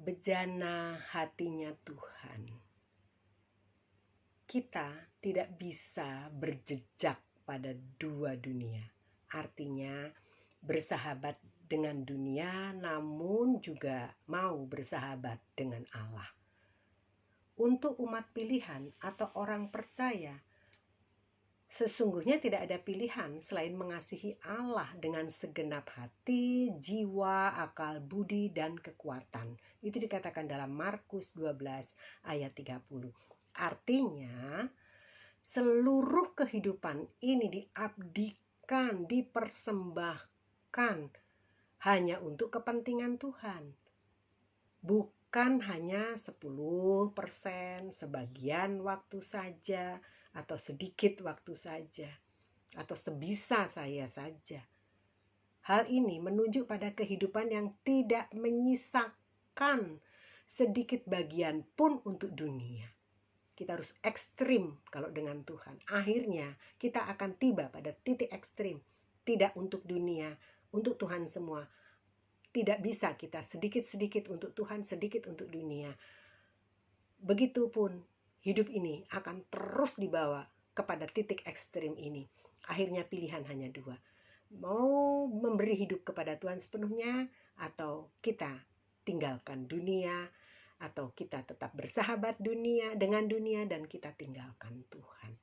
Bejana hatinya Tuhan. Kita tidak bisa berjejak pada dua dunia. Artinya bersahabat dengan dunia namun juga mau bersahabat dengan Allah. Untuk umat pilihan atau orang percaya, sesungguhnya tidak ada pilihan selain mengasihi Allah dengan segenap hati, jiwa, akal, budi, dan kekuatan. Itu dikatakan dalam Markus 12 ayat 30. Artinya, seluruh kehidupan ini diabdikan, dipersembahkan hanya untuk kepentingan Tuhan. Bukan hanya 10%, sebagian waktu saja, atau sedikit waktu saja, atau sebisa saya saja. Hal ini menunjuk pada kehidupan yang tidak menyisakan sedikit bagian pun untuk dunia. Kita harus ekstrim kalau dengan Tuhan. Akhirnya kita akan tiba pada titik ekstrim. Tidak untuk dunia, untuk Tuhan semua. Tidak bisa kita sedikit-sedikit untuk Tuhan, sedikit untuk dunia. Begitupun hidup ini akan terus dibawa kepada titik ekstrim ini. Akhirnya pilihan hanya dua. Mau memberi hidup kepada Tuhan sepenuhnya, atau kita tinggalkan dunia, atau kita tetap bersahabat dengan dunia dan kita tinggalkan Tuhan.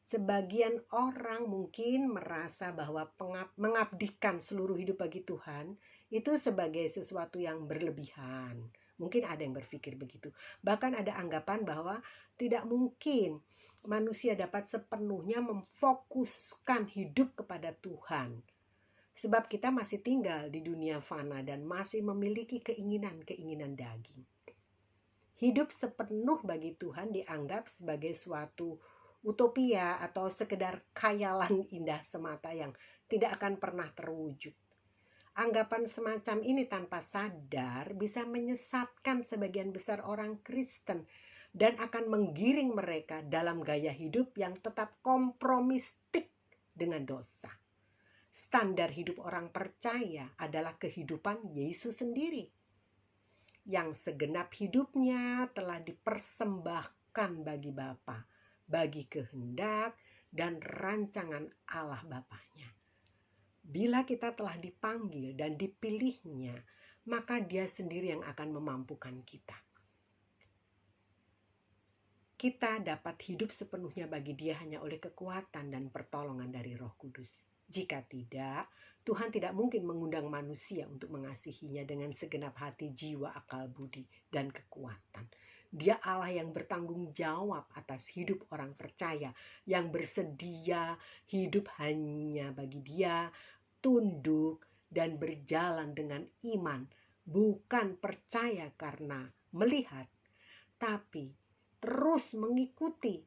Sebagian orang mungkin merasa bahwa mengabdikan seluruh hidup bagi Tuhan itu sebagai sesuatu yang berlebihan. Mungkin ada yang berpikir begitu. Bahkan ada anggapan bahwa tidak mungkin manusia dapat sepenuhnya memfokuskan hidup kepada Tuhan. Sebab kita masih tinggal di dunia fana dan masih memiliki keinginan-keinginan daging. Hidup sepenuh bagi Tuhan dianggap sebagai suatu utopia atau sekedar khayalan indah semata yang tidak akan pernah terwujud. Anggapan semacam ini tanpa sadar bisa menyesatkan sebagian besar orang Kristen dan akan menggiring mereka dalam gaya hidup yang tetap kompromistik dengan dosa. Standar hidup orang percaya adalah kehidupan Yesus sendiri, yang segenap hidupnya telah dipersembahkan bagi Bapa, bagi kehendak dan rancangan Allah Bapanya. Bila kita telah dipanggil dan dipilihnya, maka Dia sendiri yang akan memampukan kita. Kita dapat hidup sepenuhnya bagi Dia hanya oleh kekuatan dan pertolongan dari Roh Kudus. Jika tidak, Tuhan tidak mungkin mengundang manusia untuk mengasihinya dengan segenap hati, jiwa, akal, budi, dan kekuatan. Dia Allah yang bertanggung jawab atas hidup orang percaya, yang bersedia hidup hanya bagi Dia, tunduk dan berjalan dengan iman, bukan percaya karena melihat, tapi terus mengikuti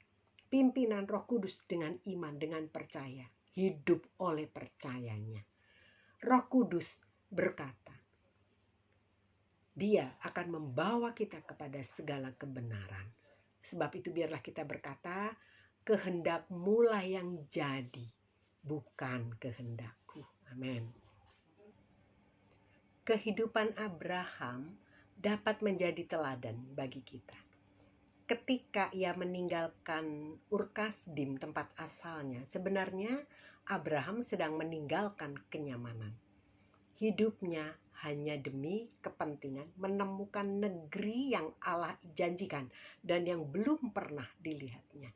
pimpinan Roh Kudus dengan iman, dengan percaya, hidup oleh percayanya. Roh Kudus berkata, Dia akan membawa kita kepada segala kebenaran. Sebab itu biarlah kita berkata, kehendak-Mu lah yang jadi, bukan kehendakku. Amin. Kehidupan Abraham dapat menjadi teladan bagi kita. Ketika ia meninggalkan Ur-Kasdim, tempat asalnya, sebenarnya Abraham sedang meninggalkan kenyamanan. Hidupnya hanya demi kepentingan menemukan negeri yang Allah janjikan dan yang belum pernah dilihatnya.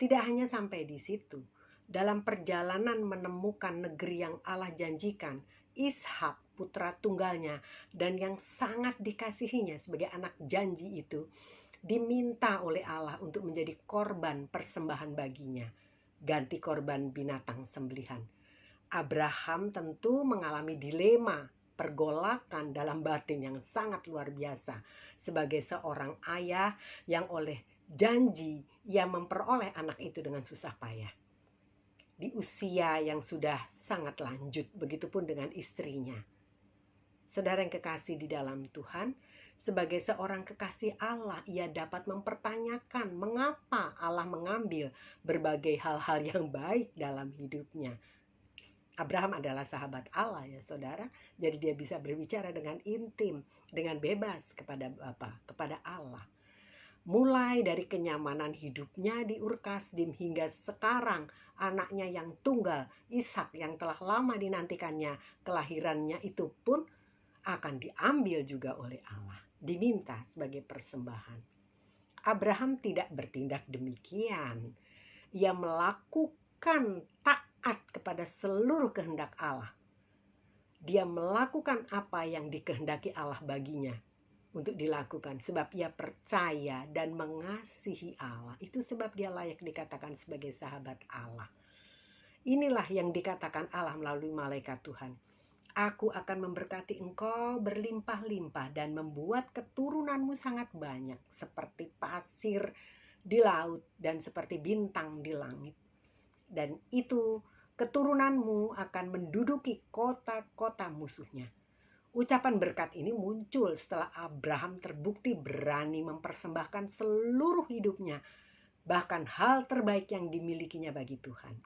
Tidak hanya sampai di situ. Dalam perjalanan menemukan negeri yang Allah janjikan, Ishak, putra tunggalnya dan yang sangat dikasihinya sebagai anak janji itu, diminta oleh Allah untuk menjadi korban persembahan baginya, ganti korban binatang sembelihan. Abraham tentu mengalami dilema, pergolakan dalam batin yang sangat luar biasa sebagai seorang ayah yang oleh janji ia memperoleh anak itu dengan susah payah. Di usia yang sudah sangat lanjut, begitupun dengan istrinya. Saudara yang kekasih di dalam Tuhan, sebagai seorang kekasih Allah, ia dapat mempertanyakan mengapa Allah mengambil berbagai hal-hal yang baik dalam hidupnya. Abraham adalah sahabat Allah ya saudara. Jadi dia bisa berbicara dengan intim, dengan bebas kepada Bapa, kepada Allah. Mulai dari kenyamanan hidupnya di Ur Kasdim hingga sekarang anaknya yang tunggal, Ishak yang telah lama dinantikannya, kelahirannya itu pun akan diambil juga oleh Allah, diminta sebagai persembahan. Abraham tidak bertindak demikian. Ia melakukan taat kepada seluruh kehendak Allah. Dia melakukan apa yang dikehendaki Allah baginya untuk dilakukan, sebab ia percaya dan mengasihi Allah. Itu sebab dia layak dikatakan sebagai sahabat Allah. Inilah yang dikatakan Allah melalui malaikat Tuhan. Aku akan memberkati engkau berlimpah-limpah dan membuat keturunanmu sangat banyak, seperti pasir di laut dan seperti bintang di langit. Dan itu keturunanmu akan menduduki kota-kota musuhnya. Ucapan berkat ini muncul setelah Abraham terbukti berani mempersembahkan seluruh hidupnya, bahkan hal terbaik yang dimilikinya bagi Tuhan.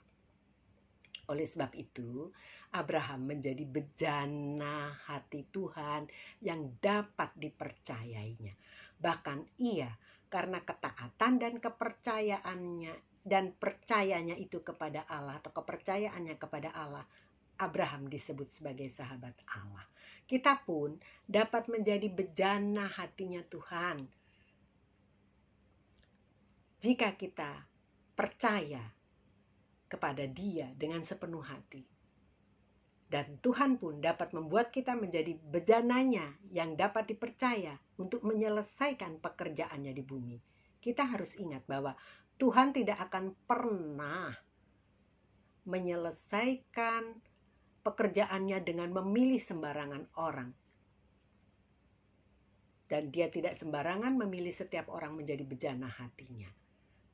Oleh sebab itu, Abraham menjadi bejana hati Tuhan yang dapat dipercayainya. Bahkan ia karena ketaatan dan kepercayaannya dan percayanya itu kepada Allah atau kepercayaannya kepada Allah, Abraham disebut sebagai sahabat Allah. Kita pun dapat menjadi bejana hatinya Tuhan jika kita percaya kepada Dia dengan sepenuh hati. Dan Tuhan pun dapat membuat kita menjadi bejananya yang dapat dipercaya untuk menyelesaikan pekerjaannya di bumi. Kita harus ingat bahwa Tuhan tidak akan pernah menyelesaikan pekerjaannya dengan memilih sembarangan orang. Dan Dia tidak sembarangan memilih setiap orang menjadi bejana hatinya.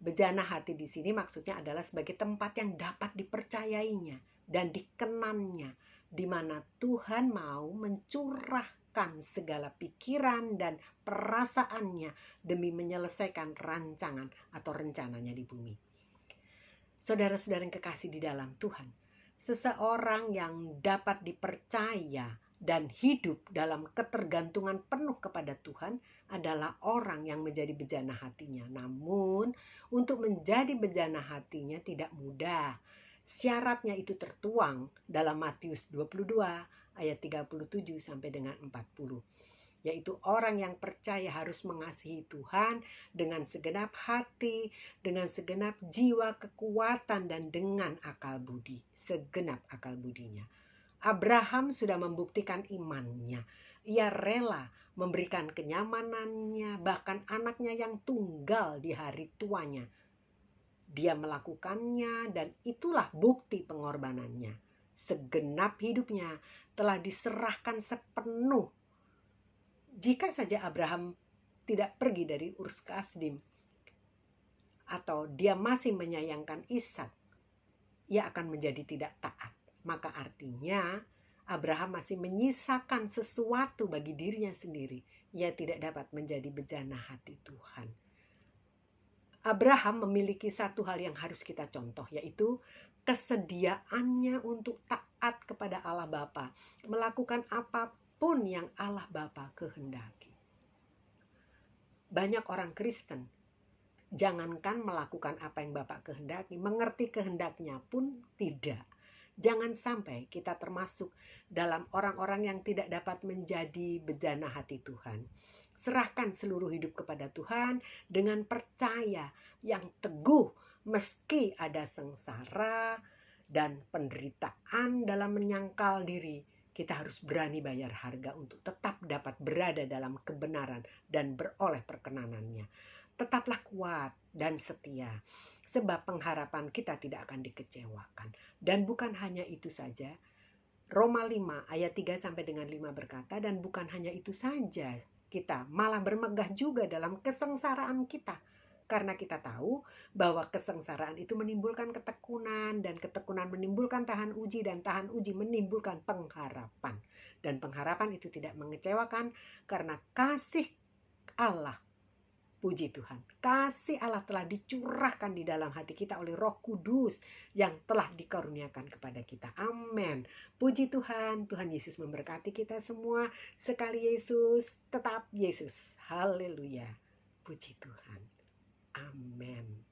Bejana hati di sini maksudnya adalah sebagai tempat yang dapat dipercayainya dan dikenannya, di mana Tuhan mau mencurahkan segala pikiran dan perasaannya demi menyelesaikan rancangan atau rencananya di bumi. Saudara-saudara yang kekasih di dalam Tuhan, seseorang yang dapat dipercaya dan hidup dalam ketergantungan penuh kepada Tuhan adalah orang yang menjadi bejana hatinya. Namun untuk menjadi bejana hatinya tidak mudah. Syaratnya itu tertuang dalam Matius 22 ayat 37 sampai dengan 40. Yaitu orang yang percaya harus mengasihi Tuhan dengan segenap hati, dengan segenap jiwa, kekuatan, dan dengan akal budi, segenap akal budinya. Abraham sudah membuktikan imannya. Ia rela memberikan kenyamanannya, bahkan anaknya yang tunggal di hari tuanya. Dia melakukannya dan itulah bukti pengorbanannya. Segenap hidupnya telah diserahkan sepenuh. Jika saja Abraham tidak pergi dari Ur Kasdim atau dia masih menyayangkan Ishak, ia akan menjadi tidak taat. Maka artinya Abraham masih menyisakan sesuatu bagi dirinya sendiri. Ia tidak dapat menjadi bejana hati Tuhan. Abraham memiliki satu hal yang harus kita contoh, yaitu kesediaannya untuk taat kepada Allah Bapa, melakukan apapun yang Allah Bapa kehendaki. Banyak orang Kristen jangankan melakukan apa yang Bapa kehendaki, mengerti kehendaknya pun tidak. Jangan sampai kita termasuk dalam orang-orang yang tidak dapat menjadi bejana hati Tuhan. Serahkan seluruh hidup kepada Tuhan dengan percaya yang teguh meski ada sengsara dan penderitaan dalam menyangkal diri. Kita harus berani bayar harga untuk tetap dapat berada dalam kebenaran dan beroleh perkenanannya. Tetaplah kuat dan setia, sebab pengharapan kita tidak akan dikecewakan. Dan bukan hanya itu saja, Roma 5 ayat 3 sampai dengan 5 berkata, dan bukan hanya itu saja, kita malah bermegah juga dalam kesengsaraan kita. Karena kita tahu bahwa kesengsaraan itu menimbulkan ketekunan, dan ketekunan menimbulkan tahan uji, dan tahan uji menimbulkan pengharapan. Dan pengharapan itu tidak mengecewakan karena kasih Allah Puji Tuhan, kasih Allah telah dicurahkan di dalam hati kita oleh Roh Kudus yang telah dikaruniakan kepada kita. Amin. Puji Tuhan, Tuhan Yesus memberkati kita semua. Sekali Yesus, tetap Yesus. Haleluya. Puji Tuhan. Amin.